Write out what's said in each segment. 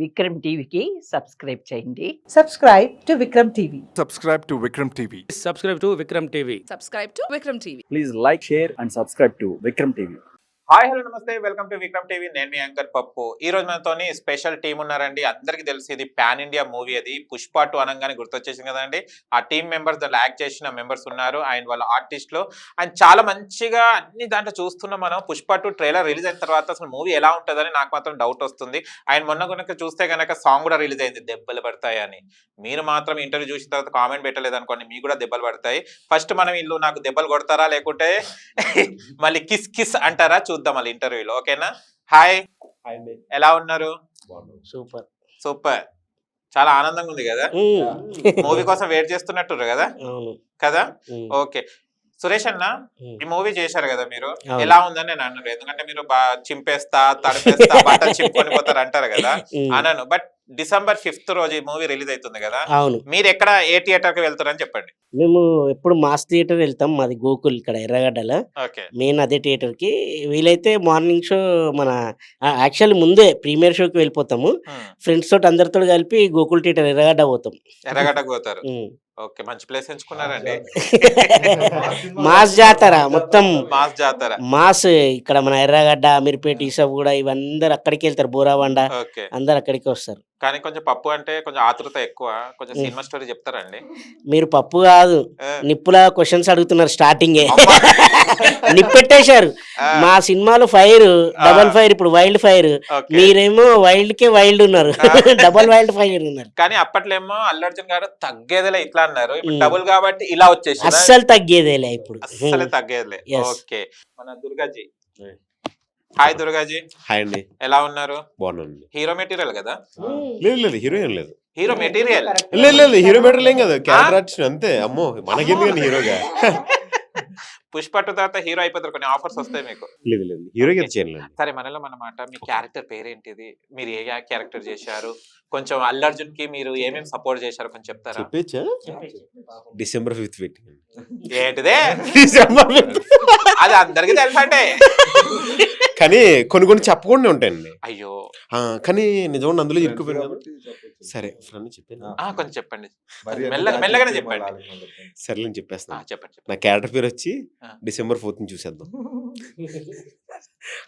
విక్రమ్ టీవీకి సబ్స్క్రైబ్ చేయండి. Subscribe to Vikram TV. Subscribe to Vikram TV. Subscribe to Vikram TV. Subscribe to Vikram TV. Please like, share and subscribe to Vikram TV. Hi hello నమస్తే, welcome to Vikram TV. నేను మీ anchor పప్పు. ఈ రోజు మనతోని special team ఉన్నారండి. అందరికీ తెలిసి ఇది పాన్ ఇండియా మూవీ. అది పుష్ప 2 అనగానే గుర్తొచ్చేసింది కదండి. ఆ టీం మెంబర్స్ దాంట్లో యాక్ట్ చేసిన మెంబర్స్ ఉన్నారు, అండ్ వాళ్ళ ఆర్టిస్టులు. అండ్ చాలా మంచిగా అన్ని దాంట్లో చూస్తున్నాం మనం. పుష్ప 2 ట్రైలర్ రిలీజ్ అయిన తర్వాత అసలు మూవీ ఎలా ఉంటుందని నాకు మాత్రం డౌట్ వస్తుంది. అండ్ మొన్న కనుక చూస్తే కనుక సాంగ్ కూడా రిలీజ్ అయింది, దెబ్బలు పడతాయని. మీరు మాత్రం ఇంటర్వ్యూ చూసిన తర్వాత కామెంట్ పెట్టలేదు అనుకోండి, మీకు కూడా దెబ్బలు పడతాయి. ఫస్ట్ మనం ఇల్లు నాకు దెబ్బలు కొడతారా లేకుంటే మళ్ళీ కిస్ కిస్ అంటారా చూద్దాం మళ్ళీ ఇంటర్వ్యూలో. ఓకేనా? హాయ్, ఎలా ఉన్నారు? Super super. చాలా ఆనందంగా ఉంది కదా, మూవీ కోసం వెయిట్ చేస్తున్నట్టు కదా కదా. ఓకే సురేష్ అన్న, ఈ మూవీ చేశారు కదా మీరు, ఎలా ఉందని నేను అన్నాను. ఎందుకంటే మీరు చింపేస్తా తడిపేస్తా బట్టలు చింపుకొని పోతారు అంటారు కదా అన్నాను. బట్ December 5th రోజు ఈ మూవీ రిలీజ్ అవుతుంది కదా, మీరు ఎక్కడ ఏ థియేటర్ కి వెళ్తారని చెప్పండి. మేము ఎప్పుడు మాస్ థియేటర్ వెళ్తాం, మాది గోకుల్ ఇక్కడ ఎర్రగడ్డలో. మెయిన్ అదే థియేటర్ కి వీలైతే మార్నింగ్ షో మన యాక్చువల్లీ ముందే ప్రీమియర్ షోకి వెళ్ళిపోతాము. ఫ్రెండ్స్ తోటి అందరితో కలిపి గోకుల్ థియేటర్ ఎర్రగడ్డ పోతాం. ఎర్రగడ్డకు పోతారు. ఓకే, మంచి ప్లేస్ ఎంచుకున్నారండి. మాస్ జాతర మొత్తం, మాస్ జాతర మాస్ ఇక్కడ మన ఎర్రగడ్డ అమీర్పేట ఈసబ్ కూడా ఇవందరూ అక్కడికి వెళ్తారు. బోరాబండ అందరు అక్కడికి వస్తారు. కానీ కొంచెం పప్పు అంటే కొంచెం ఆతృత ఎక్కువ, కొంచెం సినిమా స్టోరీ చెప్తారండి. మీరు పప్పు కాదు నిప్పుల క్వశ్చన్స్ అడుగుతున్నారు స్టార్టింగే. నిప్పెట్టేశారు. మా సినిమాలో ఫైర్, డబల్ ఫైర్, ఇప్పుడు వైల్డ్ ఫైర్. మీరేమో వైల్డ్ కే వైల్డ్ ఉన్నారు, డబల్ వైల్డ్ ఫైర్ ఉన్నారు. కానీ అప్పట్లో ఏమో అల్లు అర్జున్ గారు తగ్గేదేలే ఇట్లా అన్నారు, ఇప్పుడు డబుల్ కాబట్టి ఇలా వచ్చేసి అస్సలు తగ్గేదేలే, ఇప్పుడు అస్సలు తగ్గేదిలే. ఓకే, మన దుర్గాజీ. హాయ్ దుర్గాజీ. హాయ్ అండి, ఎలా ఉన్నారు? బాగున్నాను. హీరో మెటీరియల్ కదా? లేదు లేదు, హీరోయిన్ లేదు. హీరో మెటీరియల్ లేదు లేదు, హీరో మెటీరియల్ ఏం కదా, క్యారెక్టర్ ఆర్టిస్ట్ అంతే. అమ్మో మనకెందుకు హీరోగా. పుష్ప 2 తర్వాత హీరో అయిపోతారు, కొన్ని ఆఫర్స్ వస్తాయి మీకు. లేదు లేదు, హీరోగా చేయలేదు. సరే, మనలో మనమాట, మీ క్యారెక్టర్ పేరేంటిది, మీరు ఏ క్యారెక్టర్ చేశారు, కొంచెం అల్లు అర్జున్ కి మీరు ఏమేమి సపోర్ట్ చేశారు కొంచెం చెప్తారా? చెప్పేచ్చా? December 5th పెట్టి. ఏంటిదే December 5th అది అందరికి తెలుసంటే, కానీ కొన్ని కొన్ని చెప్పకుండా ఉంటాయండి. అయ్యో, కానీ నిజంగా అందులో ఇరుక్కుపోయాను. సరే ఫ్రెండ్ చెప్పాను, కొంచెం చెప్పండి, మెల్లగానే చెప్పండి. సరేలే చెప్పేస్తా. చెప్పండి. నా క్యారెక్టర్ పేరు వచ్చి December 4th చూసేద్దాం.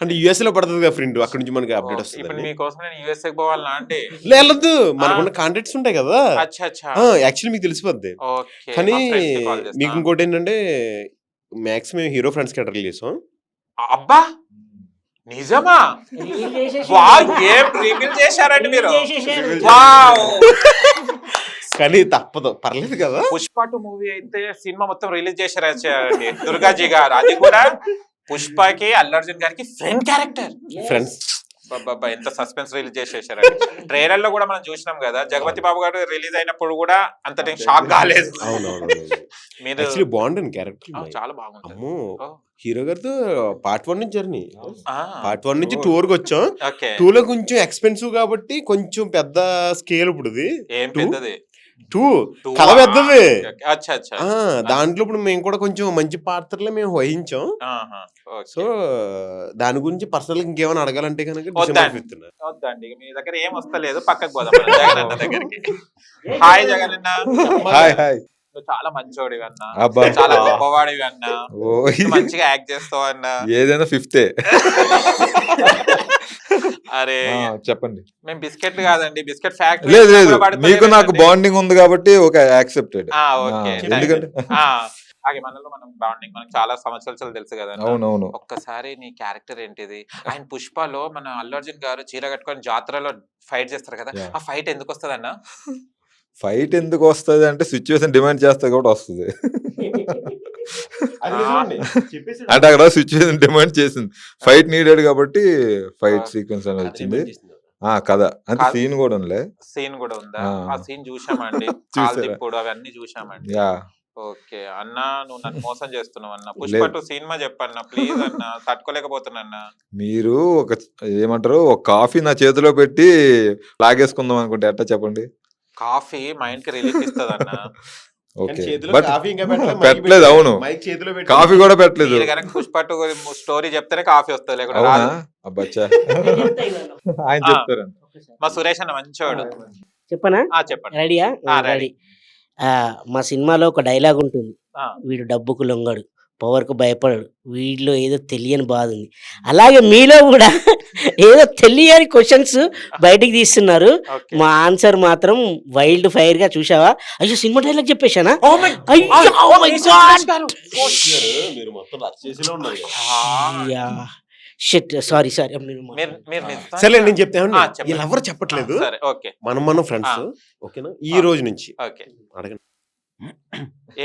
అంటే యుఎస్ లో పడుతుంది కదా ఫ్రెండ్, అక్కడ నుంచి మనకి అప్డేట్ వస్తుంది. ఇప్పుడు మీకోసం నేను యుఎస్ఏ పోవాలన్నా అంటే లేదు, మనకున్న కాంటాక్ట్స్ ఉంటాయి కదా. యాక్చువల్లీ మీకు తెలిసిపోద్ది. కానీ మీకు ఇంకోటి ఏంటంటే మాక్సిమం హీరో ఫ్రెండ్స్ క్యారెక్టర్ చేసాం. అబ్బా నిజమా? ఏం రివీల్ చేశారండి మీరు. కానీ తప్పదు, పర్లేదు కదా. పుష్ప 2 మూవీ అయితే సినిమా మొత్తం రిలీజ్ చేశారండి దుర్గాజీ గారు. అది కూడా పుష్పకి అల్లు అర్జున్ గారికి ఫ్రెండ్ క్యారెక్టర్. ఫ్రెండ్స్ ఎంత సస్పెన్స్ రిలీజ్ చేసేసారండి. ట్రైలర్ లో కూడా మనం చూసినాం కదా, జగపతి బాబు గారు రిలీజ్ అయినప్పుడు కూడా అంత షాక్ కాలేదు. మీరు బాగుంటుంది క్యారెక్టర్, చాలా బాగుంది. అమ్మో, హీరో గారితో పార్ట్ 1 నుంచి జర్నీ, పార్ట్ 1 నుంచి 2 వరకు వచ్చాం. 2 లో కొంచెం ఎక్స్పెన్సివ్ కాబట్టి కొంచెం పెద్ద స్కేల్. ఇప్పుడు ఏం పెద్దది 2 కథ పెద్దది. అచ్చా, దాంట్లో ఇప్పుడు మేము కూడా కొంచెం మంచి పాత్రలే మేము వహించాం. సో దాని గురించి పర్సనల్ ఇంకేమైనా అడగాలంటే కనుక వద్దండి, మీ దగ్గర ఏం వస్తలేదు, పక్కకు పోదాం జగన్ అన్న దగ్గరికి. హాయ్ జగన్ అన్న. Hi hi. చాలా మంచోడివి అన్న, చాలా గొప్పవాడివి అన్న, మంచిగా యాక్ట్ చేస్తావు అన్న. ఏదైనా 5th. అరే చెప్పండి. మేము బిస్కెట్ కాదండి, బిస్కెట్ ఫ్యాక్టరీ. లేదు లేదు, మీకు నాకు బాండింగ్ ఉంది కాబట్టి ఒక యాక్సెప్టెడ్. ఎందుకంటే మనలో మనం బాండింగ్ మనకు చాలా సంవత్సరాలు తెలుసు కదా. అవునవును. ఒక్కసారి నీ క్యారెక్టర్ ఏంటిది? ఆయన పుష్పలో మన అల్లు అర్జున్ గారు చీర కట్టుకొని జాతరలో ఫైట్ చేస్తారు కదా, ఆ ఫైట్ ఎందుకు వస్తుంది అన్న? ఫైట్ ఎందుకు వస్తుంది అంటే సిచ్యువేషన్ డిమాండ్ చేస్తే కూడా వస్తుంది. అంటే అక్కడ సిచ్యువేషన్ డిమాండ్ చేసింది, ఫైట్ నీడెడ్ కాబట్టి ఫైట్ సీక్వెన్స్ అనేది వచ్చింది. కదా, అంటే సీన్ కూడా ఉందా? ఆ సీన్ చూసామండి, ఇప్పుడు అవన్నీ చూసామండి. ఓకే అన్న, నువ్వు నన్ను మోసం చేస్తున్నావు అన్న. పుష్ప 2 సినిమా చెప్పన్న ప్లీజ్ అన్న, తట్టుకోలేకపోతున్నా. మీరు ఏమంటారు, ఒక కాఫీ నా చేతిలో పెట్టి లాగేసుకుందాం అనుకుంటే ఎట్టా చెప్పండి? కాఫీ మైండ్ కి రిలీఫ్ ఇస్తుంది అన్న. ఓకే చేతిలో బట్ కాఫీ ఇంకా పెట్టలేదు, పెట్టలేదు అవును మైక్ చేతిలో పెట్టి కాఫీ కూడా పెట్టలేదు మీరు కనుక పుష్ప 2 స్టోరీ చెప్తేనే కాఫీ వస్తుంది, లేకుండా అవునా రాదు. అబ్బచ్చా ఆయన చెప్తారంట మా సురేష్ అన్న మంచివాడు. చెప్పనా? చెప్పండి. రెడీయా? రెడీ. రెడీ. మా సినిమాలో ఒక డైలాగ్ ఉంటుంది, ఆ. వీడు డబ్బుకు లొంగడు, పవర్కు భయపడడు, వీడిలో ఏదో తెలియని బాధ ఉంది. అలాగే మీలో కూడా ఏదో తెలియని క్వశ్చన్స్ బయటికి తీస్తున్నారు. Okay. మా ఆన్సర్ మాత్రం వైల్డ్ ఫైర్ గా. చూసావా? అయ్యో సినిమా డైలాగ్ చెప్పేశానా? Oh my- అయ్యో, Oh, oh my God! మీరు మొత్తం రచ్చ చేసేలా ఉన్నారు కదా. ఆ, షిట్, సారీ మీరు నిజంగా- సరే నేను చెప్తాను, చెప్పండి. వీళ్ళు ఎవరు చెప్పట్లేదు, సరే ఓకే మనం ఫ్రెండ్స్. ఓకేనా? ఈ రోజు నుంచి ఓకే. అడగండి.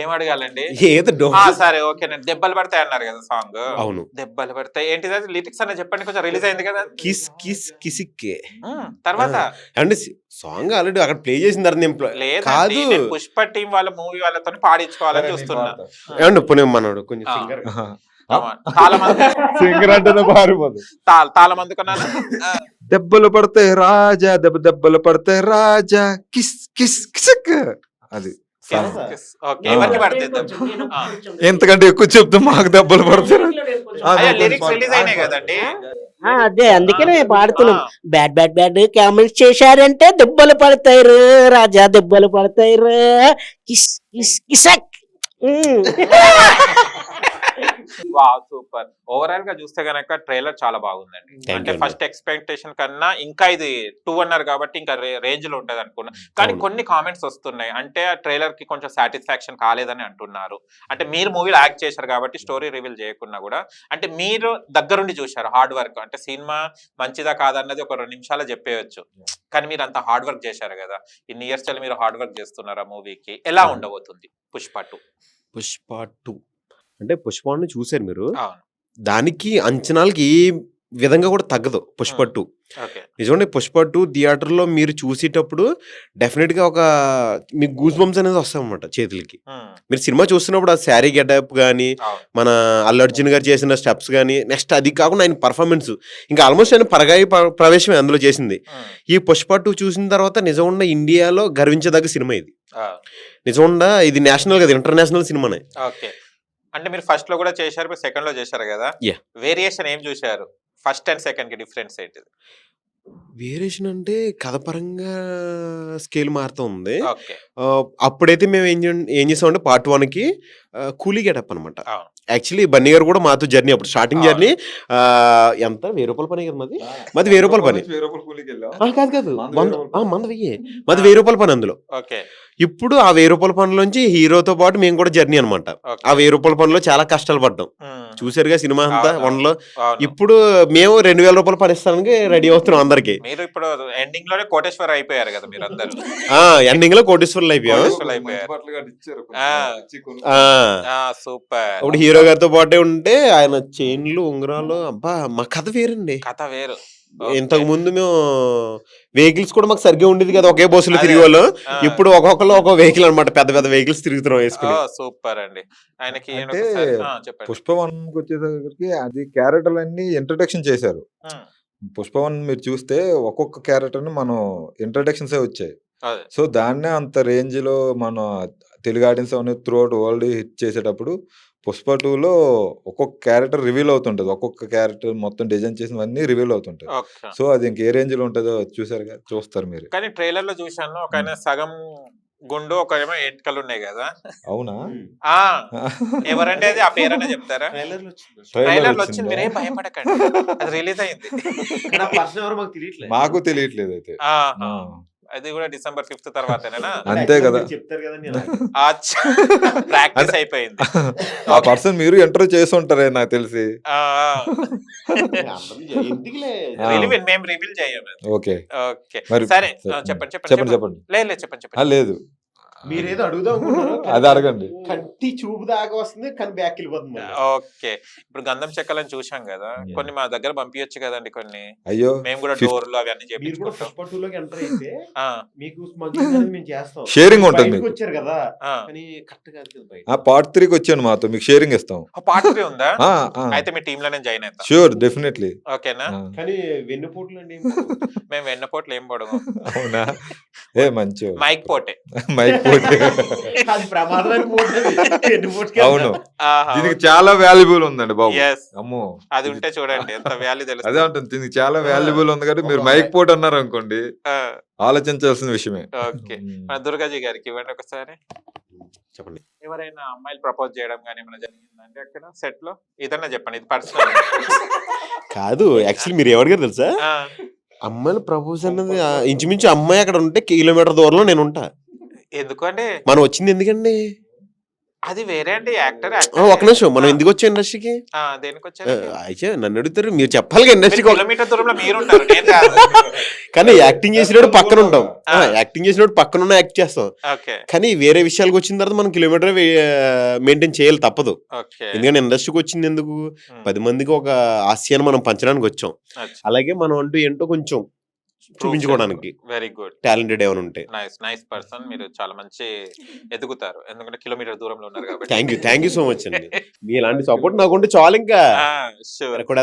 ఏం అడగాలండి? ఏదో సరే ఓకే. దెబ్బలు పడతాయి అన్నారు కదా సాంగ్. అవును. దెబ్బలు పడతాయి ఏంటిది? లిరిక్స్ అన్న చెప్పండి, కొంచెం రిలీజ్ అయింది కదా. కిస్ కిస్ కిసిక్కే తర్వాత అంటే సాంగ్ ఆల్రెడీ అక్కడ ప్లే చేసిన తర్వాత నేను లేదండి, కాదు. నేను పుష్ప టీం వాళ్ళ మూవీ వాళ్ళతో పాడించుకోవాలని చూస్తున్నా. ఏమండి పుణ్యం మనోడు కొంచెం ఆ. సింగర్. చాలా మంది సింగర్ అంటేనే పారిపోదు చాలా మంది కొన్నాను. దెబ్బలు పడతాయి రాజా దెబ్బలు పడతాయి రాజా కిస్ కిస్ కిసక్ అది ఓకే, ఎవరికి పడతాయి? ఎంతకంటే ఎక్కువ చెప్తే మాకు దెబ్బలు పడతాయి లిరిక్స్ రిలీజ్ అయినాయి కదండి. అదే అందుకనే పాడుతున్నాం. బ్యాడ్ బ్యాడ్ బ్యాడ్ కామెంట్స్ చేశారంటే దెబ్బలు పడతాయి రా రాజా, దెబ్బలు పడతాయి రా kiss kiss Kissik. Wow super. Overall గా చూస్తే గనక ట్రైలర్ చాలా బాగుందండి. Thank అంటే you అండి. ఫస్ట్ ఎక్స్పెక్టేషన్ కన్నా ఇంకా ఇది 2 అన్నారు కాబట్టి ఇంకా రేంజ్ లో ఉంటది అనుకున్నా. కానీ అవును. కొన్ని కామెంట్స్ వస్తున్నాయి, అంటే ఆ ట్రైలర్ కి కొంచెం సాటిస్ఫాక్షన్ కాలేదని అంటున్నారు. అంటే మీరు మూవీలో యాక్ట్ చేశారు కాబట్టి స్టోరీ రివీల్ చేయకున్నా కూడా, అంటే మీరు దగ్గరుండి చూశారు హార్డ్ వర్క్, అంటే సినిమా మంచిదా కాదన్నది ఒక 2 నిమిషాలు చెప్పేయచ్చు. కానీ మీరు అంత హార్డ్ వర్క్ చేశారు కదా, ఇన్ని ఇయర్స్ చాలా మీరు హార్డ్ వర్క్ చేస్తున్నారు. ఆ మూవీకి ఎలా ఉండబోతుంది పుష్ప 2? పుష్ప 2 అంటే పుష్పని చూసారు మీరు, అవును. దానికి అంచనాలకి ఏ విధంగా కూడా తగ్గదు పుష్ప 2. ఓకే. నిజంగా పుష్ప 2 థియేటర్లో మీరు చూసేటప్పుడు డెఫినెట్ గా ఒక మీకు గూస్ బంప్స్ అనేది వస్తాయి అన్నమాట చేతులకి. మీరు సినిమా చూస్తున్నప్పుడు ఆ శారీ గెటప్ కానీ, మన అల్లు అర్జున్ గారు చేసిన స్టెప్స్ కానీ, నెక్స్ట్ అది కాకుండా ఆయన పర్ఫార్మెన్స్ ఇంకా ఆల్మోస్ట్ ఆయన పరగాయి ప్రవేశమే అందులో చేసింది. ఈ పుష్ప 2 చూసిన తర్వాత నిజంగా ఇండియాలో గర్వించదగ్గ సినిమా ఇది. నిజంగా ఇది నేషనల్ కదా, ఇంటర్నేషనల్ సినిమానే. ఓకే. అంటే మీరు ఫస్ట్ లో కూడా చేశారు, మీరు సెకండ్ లో చేశారు కదా. Yeah. వేరియేషన్ ఏం చూశారు ఫస్ట్ అండ్ సెకండ్ కి? డిఫరెన్స్ ఏంటిది? వేరియేషన్ అంటే కథ పరంగా స్కేల్ మారుతూ ఉంది. ఓకే. అప్పుడైతే మేము ఏం చేసామంటే పార్ట్ 1కి కూలీ గెటప్ అనమాట. అవును. యాక్చువల్లీ బన్నీ గారు కూడా మాతో జర్నీ, అప్పుడు స్టార్టింగ్ జర్నీ ఎంత 1000 రూపాయల పని కదా మాది. మాది 1000 రూపాయల పని కాదు కాదు, మంద వెయ్యి, మాది 1000 రూపాయల పని అందులో. ఓకే. ఇప్పుడు ఆ 1000 రూపాయల పనిలోంచి హీరోతో పాటు మేము కూడా జర్నీ అనమాట. ఆ 1000 రూపాయల పనిలో చాలా కష్టాలు పడ్డాం. చూసారుగా సినిమా అంతా వన్లో. ఇప్పుడు మేము 2000 రూపాయలు పని ఇస్తానికి రెడీ అవుతున్నాం అందరికి. మీరు ఇప్పుడు ఎండింగ్ లోనే కోటేశ్వర అయిపోయారు కదా మీరు అందరూ. ఎండింగ్ లో కోటేశ్వర్లు అయిపోయాం. సూపర్. ఇప్పుడు హీరో గారితో పాటే ఉంటే ఆయన చైన్లు ఉంగరాలు, అబ్బా మా కథ వేరండి. కథ వేరు. ఇంతకు ముందు మేము వెహికల్స్ కూడా మాకు సరిగ్గా ఉండేది కదా, ఒకే బస్సులో తిరిగే వాళ్ళు. ఇప్పుడు ఒక్కొక్కరు ఒక వెహికల్ అనమాట, పెద్ద పెద్ద వెహికల్స్ తిరుగుతున్నాం వేసుకుని. సూపర్ అండి. ఆయనకి అంటే పుష్ప 1 వచ్చేసరికి అది క్యారెక్టర్లు అన్ని ఇంట్రడక్షన్ చేశారు. పుష్ప 1 మీరు చూస్తే ఒక్కొక్క క్యారెక్టర్ ని మనం ఇంట్రడక్షన్స్ వచ్చాయి. సో దాన్నే అంత రేంజ్ లో మన తెలుగు ఆడియన్స్ అనేది త్రూ అవుట్ వరల్డ్ హిట్ చేసేటప్పుడు పుష్ప 2లో ఒక్కొక్క క్యారెక్టర్ రివీల్ అవుతుంటది. ఒక్కొక్క క్యారెక్టర్ మొత్తం డిజైన్ చేసినవన్నీ రివీల్ అవుతుంటాయి. సో అది ఇంక ఏ రేంజ్ లో ఉంటుందో చూస్తారు మీరు. కానీ ట్రైలర్ లో చూశాను, ఒక ఆయన సగం గుండు, ఒకరేమో ఎంటకలు ఉన్నాయి కదా. అవునా? ఎవరండి అది? ఆ పేరైనా చెప్తారా? ట్రైలర్ లో వచ్చింది, మీరేం భయపడకండి, అది రిలీజ్ అయింది. మాకు తెలియట్లేదు అయితే. అది కూడా December 5th తర్వాతనేనా? అంతే కదా, ప్రాక్టీస్ అయిపోయింది. ఆ పర్సన్ మీరు ఎంటర్ చేసి ఉంటారే నాకు తెలిసి. మేము రివీల్ చేయము. ఓకే ఓకే మరి సరే, చెప్పండి చెప్పండి చెప్పండి. లేదు చెప్పండి. లేదు మీరేదో అడుగుదాం అది అడగండి. కంటి చూపు దాకా వస్తుంది కానీ బ్యాక్ వెళ్ళిపోతుంది. ఓకే. ఇప్పుడు గంధం చెక్కలని చూసాం కదా, కొన్ని మా దగ్గర పంపించచ్చు కదండి కొన్ని. అయ్యో మేము కూడా డోర్లు అవన్నీ చేపించుకుంటాం. షేరింగ్ ఉంటుంది. వచ్చారు కదా, పార్ట్ 3కి వచ్చాను, మాతో మీకు షేరింగ్ ఇస్తాం. పార్ట్ 3 ఉందా? అయితే మీ టీమ్ లో నేను జాయిన్ అవుతా. Sure, definitely. ఓకేనా? కానీ వెన్నుపోట్లు అండి, మేము వెన్నపోట్లు ఏం పడము. అవునా? ఏ మంచి మైక్ పోటే. మైక్ పోటీ. అది ప్రమాదమైన మోడ్ అది. ఎన్ని మోడ్స్కి అవును వెళ్తా? ఆహా, దీనికి చాలా వాల్యుబుల్ ఉందండి బాబు. yes. అమ్మో అది ఉంటే చూడండి ఎంత వాల్యూ అదే తెలుస్తుంది. ఉంటుంది, దీనికి చాలా వాల్యుబుల్ ఉంది కాబట్టి మీరు ఒక మైక్ పోటీ అన్నారు అనుకోండి ఆ, ఆలోచించాల్సిన విషయమే. ఓకే. మన దుర్గాజీ గారికి ఇవ్వండి ఒకసారి. చెప్పండి. ఎవరైనా అమ్మాయిలు ప్రపోజ్ చేయడం కానీ ఏమైనా జరిగిందంటే అక్కడ సెట్ లో ఏదన్నా చెప్పండి, ఇది పర్సనల్. కాదు యాక్చువల్లీ మీరు ఎవరు గారు తెలుసా, అమ్మాయిల ప్రపోజ్ అన్నది ఇంచుమించు అమ్మాయి అక్కడ ఉంటే కిలోమీటర్ దూరంలో నేను ఉంటా. ఎందుకంటే మనం వచ్చింది ఎందుకండి? అది వేరే అండి, యాక్టర్ ఒక నిమిషం, మనం ఎందుకు వచ్చాం ఇండస్ట్రీకి? దేనికి వచ్చారు? అయితే నన్ను అడుగుతారు, మీరు చెప్పాలి ఇండస్ట్రీకి. కిలోమీటర్ దూరంలో మీరు ఉంటారు, నేను కాదు. కానీ యాక్టింగ్ చేసినప్పుడు పక్కన ఉంటాం, ఆ. యాక్టింగ్ చేసినప్పుడు పక్కన ఉన్న యాక్ట్ చేస్తాం. ఓకే కానీ వేరే విషయాలకు వచ్చిన తర్వాత మనం కిలోమీటర్ మెయింటైన్ చేయాలి, తప్పదు. ఓకే. ఎందుకంటే ఇండస్ట్రీకి వచ్చింది ఎందుకు? 10 మందికి ఒక హాస్యాన్ని మనం పంచడానికి వచ్చాం. అలాగే మనం అంటూ ఏంటో కొంచెం చూపించుకోవడానికి వెరీ గుడ్, టాలెంటెడ్ ఏమైనా ఉంటే. Nice person. మీరు చాలా మంచి ఎదుగుతారు, ఎందుకంటే కిలోమీటర్ దూరంలో ఉన్నారు కాబట్టి. థ్యాంక్ యూ సో మచ్ అండి. మీ ఇలాంటి సపోర్ట్ నాకుంటే చాలు. ఇంకా షూర్. కూడా